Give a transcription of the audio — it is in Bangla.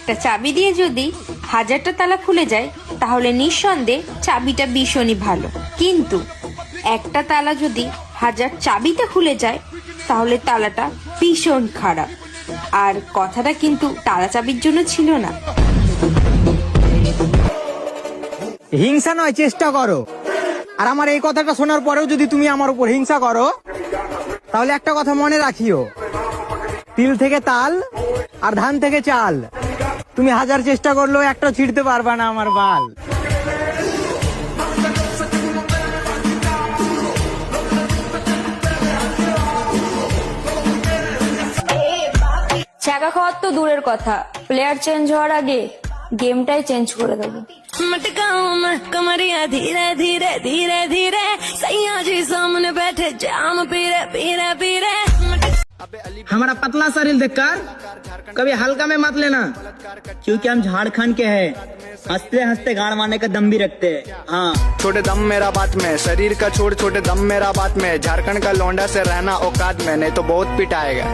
একটা চাবি দিয়ে যদি 1000টা তালা খুলে যায় তাহলে নিঃসন্দেহে চাবিটা ভীষণই ভালো, কিন্তু একটা তালা যদি 1000 চাবিতে খুলে যায় তাহলে তালাটা ভীষণ খারাপ। আর কথাটা কিন্তু তালা চাবির জন্য ছিল না। হিংসা নয়, চেষ্টা করো। আর আমার এই কথাটা শোনার পরেও যদি তুমি আমার উপর হিংসা করো তাহলে একটা কথা মনে রাখিও, তিল থেকে তাল আর ধান থেকে চাল, তুমি 1000 চেষ্টা করলেও একটা ছিঁড়তে পারবা না আমার বাল। ছ্যাঁকা খাওয়ার তো দূরের কথা, প্লেয়ার চেঞ্জ হওয়ার আগে গেমটাই চেঞ্জ করে দেবো। मटकाऊं मैं कमरिया धीरे धीरे धीरे धीरे, सैया जी सामने बैठे जाम पीरे पीरे पीरे। हमारा पतला शरीर देखकर कभी हल्का में मत लेना, क्योंकि हम झारखंड के हैं, हंसते हंसते गाड़ मारने का दम भी रखते हैं। हाँ, छोटे दम मेरा बात में, शरीर का छोड़ छोटे दम मेरा बात में, झारखंड का लौंडा से रहना औकात में, नहीं तो बहुत पिटाएगा।